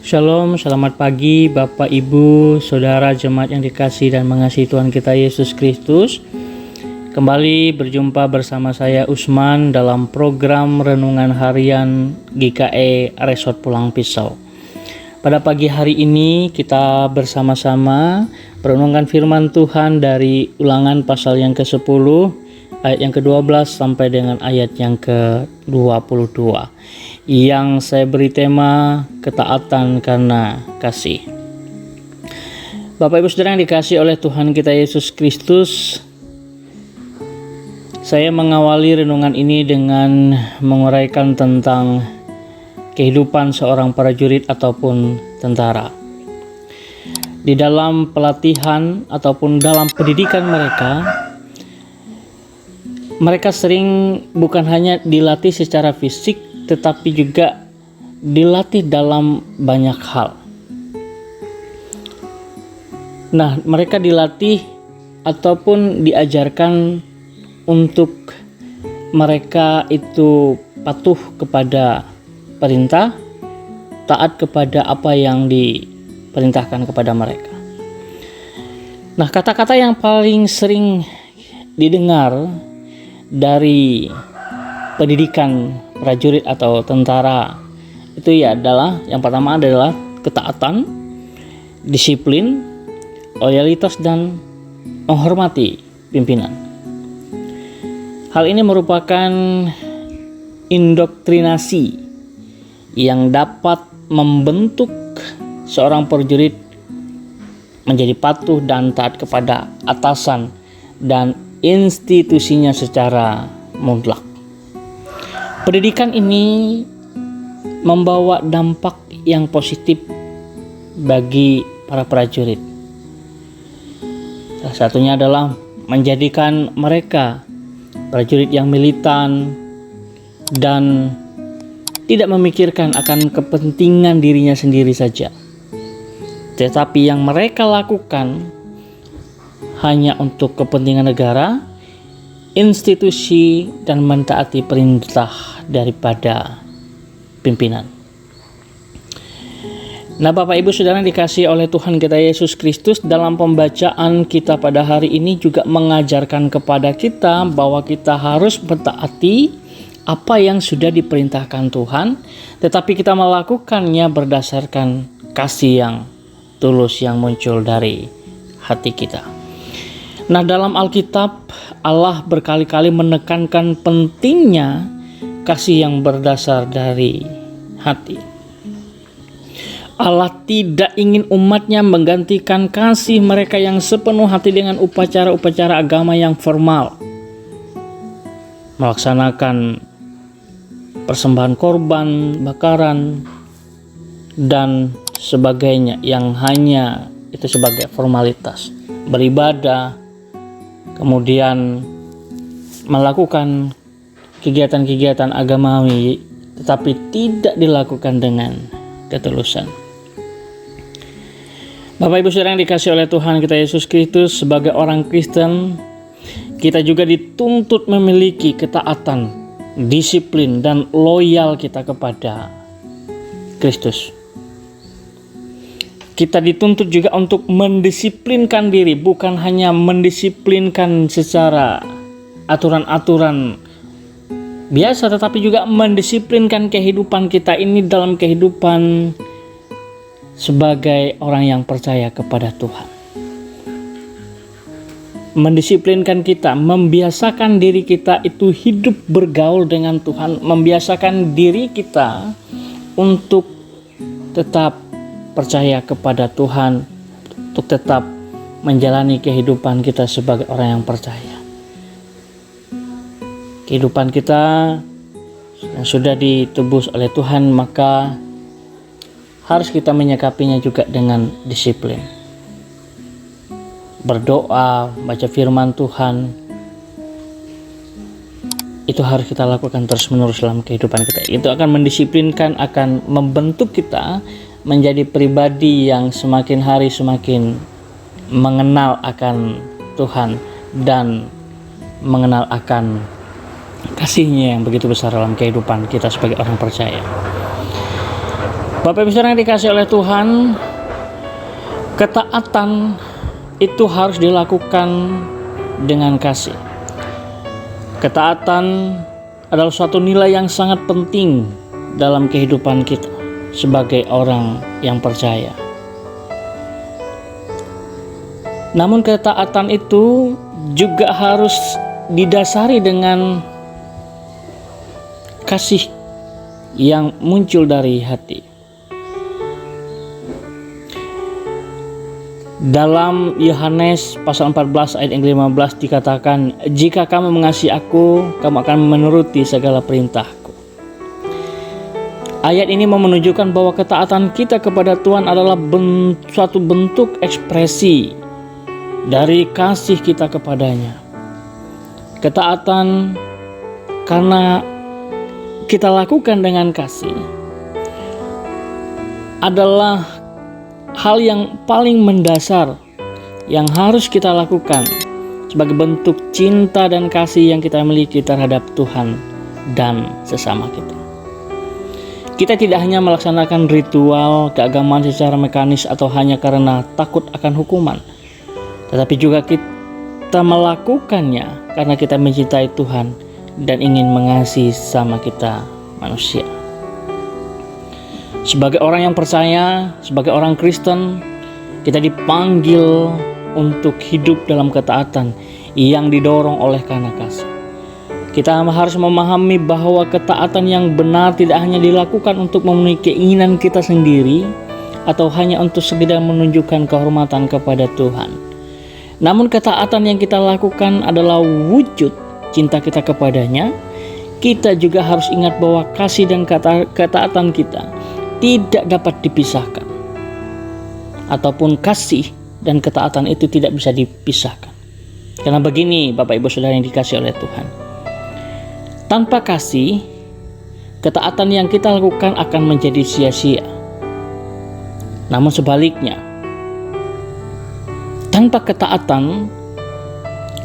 Shalom, selamat pagi Bapak, Ibu, Saudara jemaat yang dikasihi dan mengasihi Tuhan kita Yesus Kristus. Kembali berjumpa bersama saya Usman dalam program Renungan Harian GKE Resort Pulang Pisau. Pada pagi hari ini kita bersama-sama merenungkan firman Tuhan dari Ulangan pasal yang ke-10 ayat yang ke-12 sampai dengan ayat yang ke-22 yang saya beri tema ketaatan karena kasih. Bapak Ibu Saudara yang dikasihi oleh Tuhan kita Yesus Kristus, saya mengawali renungan ini dengan menguraikan tentang kehidupan seorang prajurit ataupun tentara. Di dalam pelatihan ataupun dalam pendidikan mereka sering bukan hanya dilatih secara fisik, tetapi juga dilatih dalam banyak hal. Nah, mereka dilatih ataupun diajarkan untuk mereka itu patuh kepada perintah, taat kepada apa yang diperintahkan kepada mereka. Nah, kata-kata yang paling sering didengar dari pendidikan prajurit atau tentara itu adalah yang pertama adalah ketaatan, disiplin, loyalitas, dan menghormati pimpinan. Hal ini merupakan indoktrinasi yang dapat membentuk seorang prajurit menjadi patuh dan taat kepada atasan dan institusinya secara mutlak. Pendidikan ini membawa dampak yang positif bagi para prajurit. Salah satunya adalah menjadikan mereka prajurit yang militan dan tidak memikirkan akan kepentingan dirinya sendiri saja, tetapi yang mereka lakukan hanya untuk kepentingan negara, institusi, dan mentaati perintah daripada pimpinan. Nah, Bapak Ibu Saudara dikasihi oleh Tuhan kita Yesus Kristus, dalam pembacaan kita pada hari ini juga mengajarkan kepada kita bahwa kita harus mentaati apa yang sudah diperintahkan Tuhan, tetapi kita melakukannya berdasarkan kasih yang tulus yang muncul dari hati kita. Nah, dalam Alkitab Allah berkali-kali menekankan pentingnya kasih yang berdasar dari hati. Allah tidak ingin umatnya menggantikan kasih mereka yang sepenuh hati dengan upacara-upacara agama yang formal, melaksanakan persembahan korban, bakaran, dan sebagainya yang hanya itu sebagai formalitas, beribadah, kemudian melakukan kegiatan-kegiatan agamawi, tetapi tidak dilakukan dengan ketulusan. Bapak Ibu Saudara yang dikasihi oleh Tuhan kita Yesus Kristus, sebagai orang Kristen, kita juga dituntut memiliki ketaatan, disiplin, dan loyal kita kepada Kristus. Kita dituntut juga untuk mendisiplinkan diri, bukan hanya mendisiplinkan secara aturan-aturan biasa, tetapi juga mendisiplinkan kehidupan kita ini dalam kehidupan sebagai orang yang percaya kepada Tuhan. Mendisiplinkan kita, membiasakan diri kita itu hidup bergaul dengan Tuhan, membiasakan diri kita untuk tetap percaya kepada Tuhan, untuk tetap menjalani kehidupan kita sebagai orang yang percaya. Kehidupan kita yang sudah ditebus oleh Tuhan, maka harus kita menyikapinya juga dengan disiplin. Berdoa, baca firman Tuhan, itu harus kita lakukan terus-menerus dalam kehidupan kita. Itu akan mendisiplinkan, akan membentuk kita menjadi pribadi yang semakin hari semakin mengenal akan Tuhan dan mengenal akan kasih-Nya yang begitu besar dalam kehidupan kita sebagai orang percaya. Bapak Ibu Saudara yang dikasihi oleh Tuhan, ketaatan itu harus dilakukan dengan kasih. Ketaatan adalah suatu nilai yang sangat penting dalam kehidupan kita sebagai orang yang percaya. Namun ketaatan itu juga harus didasari dengan kasih yang muncul dari hati. Dalam Yohanes pasal 14 ayat yang 15 dikatakan, "Jika kamu mengasihi aku, kamu akan menuruti segala perintahku." Ayat ini mau menunjukkan bahwa ketaatan kita kepada Tuhan adalah suatu bentuk ekspresi dari kasih kita kepadanya. Ketaatan karena kita lakukan dengan kasih adalah hal yang paling mendasar yang harus kita lakukan sebagai bentuk cinta dan kasih yang kita miliki terhadap Tuhan dan sesama kita. Kita tidak hanya melaksanakan ritual keagamaan secara mekanis atau hanya karena takut akan hukuman, tetapi juga kita melakukannya karena kita mencintai Tuhan dan ingin mengasihi sesama kita manusia. Sebagai orang yang percaya, sebagai orang Kristen, kita dipanggil untuk hidup dalam ketaatan yang didorong oleh karena kasih. Kita harus memahami bahwa ketaatan yang benar tidak hanya dilakukan untuk memenuhi keinginan kita sendiri atau hanya untuk sekedar menunjukkan kehormatan kepada Tuhan. Namun ketaatan yang kita lakukan adalah wujud cinta kita kepadanya. Kita juga harus ingat bahwa kasih dan ketaatan kita tidak dapat dipisahkan, ataupun kasih dan ketaatan itu tidak bisa dipisahkan. Karena begini Bapak Ibu Saudara yang dikasihi oleh Tuhan, tanpa kasih, ketaatan yang kita lakukan akan menjadi sia-sia. Namun sebaliknya, tanpa ketaatan,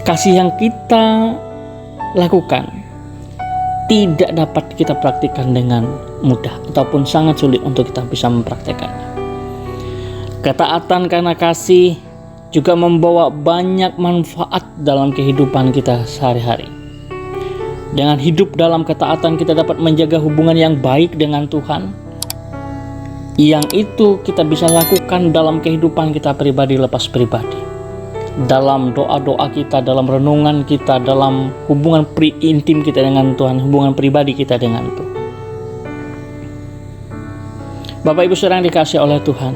kasih yang kita lakukan tidak dapat kita praktikkan dengan mudah ataupun sangat sulit untuk kita bisa mempraktekannya. Ketaatan karena kasih juga membawa banyak manfaat dalam kehidupan kita sehari-hari. Dengan hidup dalam ketaatan, kita dapat menjaga hubungan yang baik dengan Tuhan, yang itu kita bisa lakukan dalam kehidupan kita pribadi lepas pribadi, dalam doa-doa kita, dalam renungan kita, dalam hubungan intim kita dengan Tuhan, hubungan pribadi kita dengan Tuhan. Bapak Ibu Saudara yang dikasihi oleh Tuhan,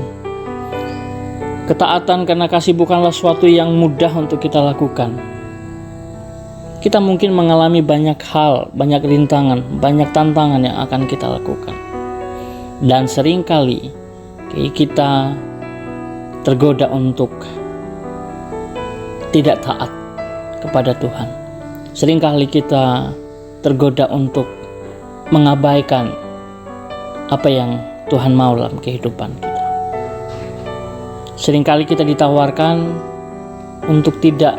ketaatan karena kasih bukanlah sesuatu yang mudah untuk kita lakukan. Kita mungkin mengalami banyak hal, banyak rintangan, banyak tantangan yang akan kita lakukan. Dan seringkali kita tergoda untuk tidak taat kepada Tuhan. Seringkali kita tergoda untuk mengabaikan apa yang Tuhan mau dalam kehidupan kita. Seringkali kita ditawarkan untuk tidak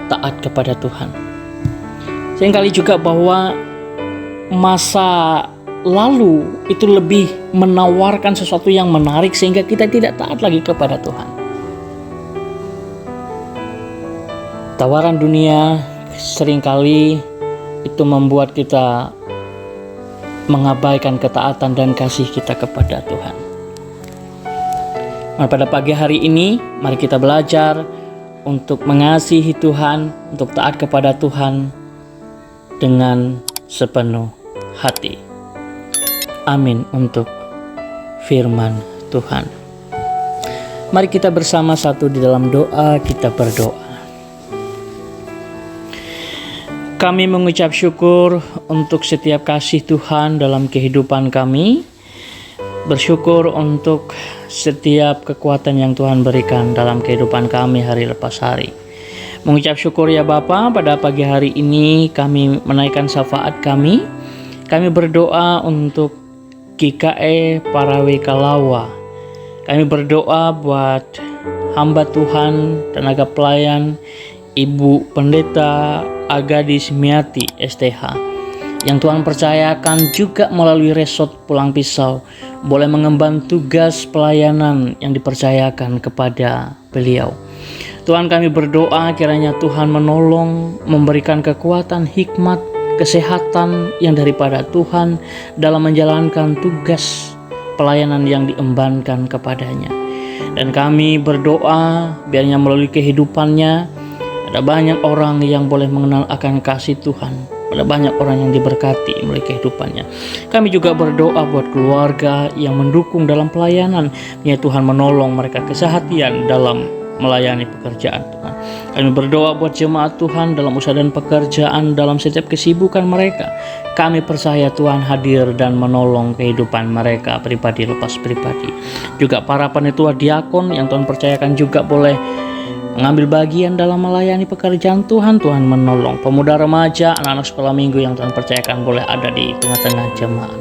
taat kepada Tuhan. Seringkali juga bahwa masa lalu itu lebih menawarkan sesuatu yang menarik sehingga kita tidak taat lagi kepada Tuhan. Tawaran dunia seringkali itu membuat kita mengabaikan ketaatan dan kasih kita kepada Tuhan. Nah, pada pagi hari ini, mari kita belajar untuk mengasihi Tuhan, untuk taat kepada Tuhan dengan sepenuh hati. Amin untuk firman Tuhan. Mari kita bersama satu di dalam doa, kita berdoa. Kami mengucap syukur untuk setiap kasih Tuhan dalam kehidupan kami. Bersyukur untuk setiap kekuatan yang Tuhan berikan dalam kehidupan kami hari lepas hari. Mengucap syukur ya Bapa, pada pagi hari ini kami menaikkan syafaat kami. Kami berdoa untuk GKE Parawe Kalawa. Kami berdoa buat hamba Tuhan, tenaga pelayan, Ibu Pendeta Agadis Miati STH, yang Tuhan percayakan juga melalui resort Pulang Pisau boleh mengemban tugas pelayanan yang dipercayakan kepada beliau. Tuhan, kami berdoa kiranya Tuhan menolong, memberikan kekuatan, hikmat, kesehatan yang daripada Tuhan dalam menjalankan tugas pelayanan yang diembankan kepadanya. Dan kami berdoa biarnya melalui kehidupannya ada banyak orang yang boleh mengenal akan kasih Tuhan, ada banyak orang yang diberkati melalui kehidupannya. Kami juga berdoa buat keluarga yang mendukung dalam pelayanan, biar Tuhan menolong mereka kesehatan dalam melayani pekerjaan Tuhan. Kami berdoa buat jemaat Tuhan dalam usaha dan pekerjaan, dalam setiap kesibukan mereka. Kami percaya Tuhan hadir dan menolong kehidupan mereka pribadi lepas pribadi. Juga para penetua diakon yang Tuhan percayakan juga boleh mengambil bagian dalam melayani pekerjaan Tuhan. Tuhan menolong pemuda remaja, anak-anak sekolah minggu yang Tuhan percayakan boleh ada di tengah-tengah jemaat.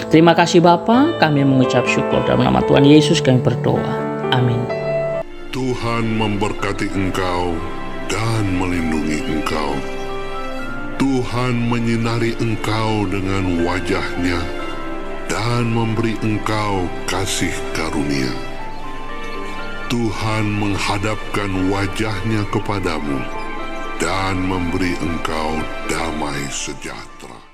Terima kasih Bapa, kami mengucap syukur dalam nama Tuhan Yesus kami berdoa. Amin. Tuhan memberkati engkau dan melindungi engkau. Tuhan menyinari engkau dengan wajah-Nya dan memberi engkau kasih karunia. Tuhan menghadapkan wajah-Nya kepadamu dan memberi engkau damai sejahtera.